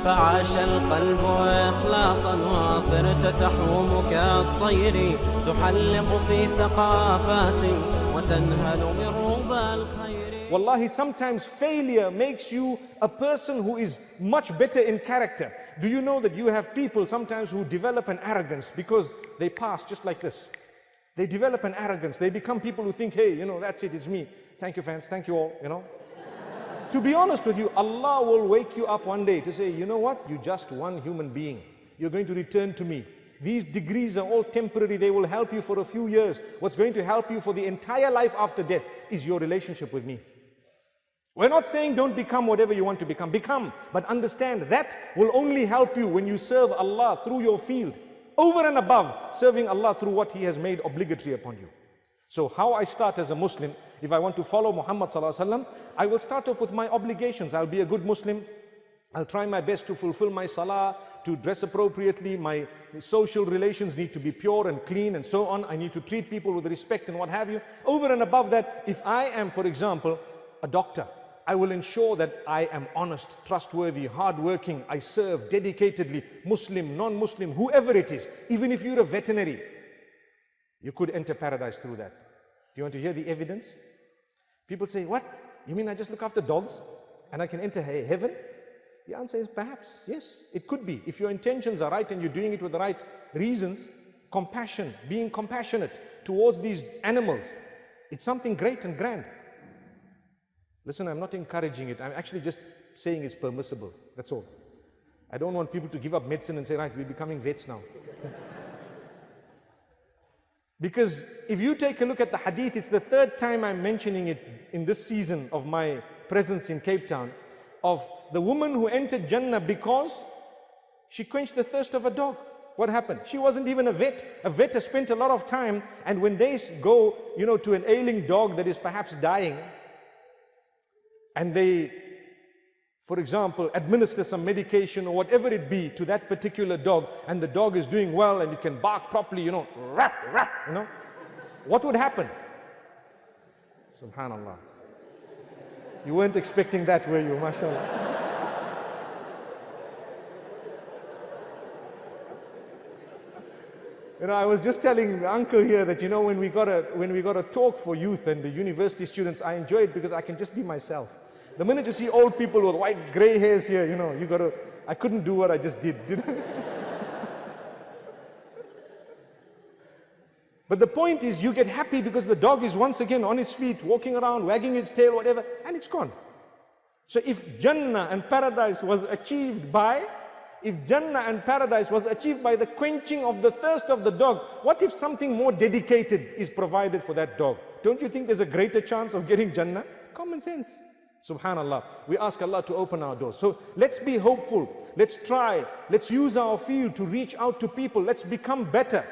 فعاش القلب إخلاصا وصرت تحوم كالطير تحلق في ثقافات وتنهل من ربى الخير. Wallahi, sometimes failure makes you a person who is much better in character. Do you know that you have people sometimes who develop an arrogance because they pass just like this? They develop an arrogance. They become people who think, hey, that's it, it's me. Thank you, fans. Thank you all, To be honest with you, Allah will wake you up one day to say, you know what? You're just one human being. You're going to return to me. These degrees are all temporary. They will help you for a few years. What's going to help you for the entire life after death is your relationship with me. We're not saying don't become whatever you want to become. Become, but understand that will only help you when you serve Allah through your field, over and above serving Allah through what He has made obligatory upon you. So how I start as a Muslim, if I want to follow Muhammad sallallahu alaihi wasallam, I will start off with my obligations. I'll be a good Muslim. I'll try my best to fulfill my salah, to dress appropriately. My social relations need to be pure and clean and so on. I need to treat people with respect and what have you. Over and above that, if I am, for example, a doctor, I will ensure that I am honest, trustworthy, hardworking. I serve dedicatedly, Muslim, non-Muslim, whoever it is. Even if you're a veterinary, you could enter paradise through that. Do you want to hear the evidence? People say, what? You mean I just look after dogs and I can enter heaven? The answer is perhaps, yes, it could be. If your intentions are right and you're doing it with the right reasons, compassion, being compassionate towards these animals, it's something great and grand. Listen, I'm not encouraging it. I'm actually just saying it's permissible. That's all. I don't want people to give up medicine and say, right, we're becoming vets now. Because if you take a look at the hadith, it's the third time I'm mentioning it in this season of my presence in Cape Town, of the woman who entered Jannah because she quenched the thirst of a dog. What happened? She wasn't even a vet. A vet has spent a lot of time, and when they go, to an ailing dog that is perhaps dying, and they, for example, administer some medication or whatever it be to that particular dog, and the dog is doing well and it can bark properly, rap, rap, what would happen? Subhanallah. You weren't expecting that, were you? MashaAllah. I was just telling the uncle here that, when we got a talk for youth and the university students, I enjoy it because I can just be myself. The minute you see old people with white gray hairs here, I couldn't do what I just did. But the point is, you get happy because the dog is once again on his feet, walking around, wagging its tail, whatever, and it's gone. So if Jannah and paradise was achieved by the quenching of the thirst of the dog, what if something more dedicated is provided for that dog? Don't you think there's a greater chance of getting Jannah? Common sense. Subhanallah. We ask Allah to open our doors. So let's be hopeful. Let's try. Let's use our field to reach out to people. Let's become better.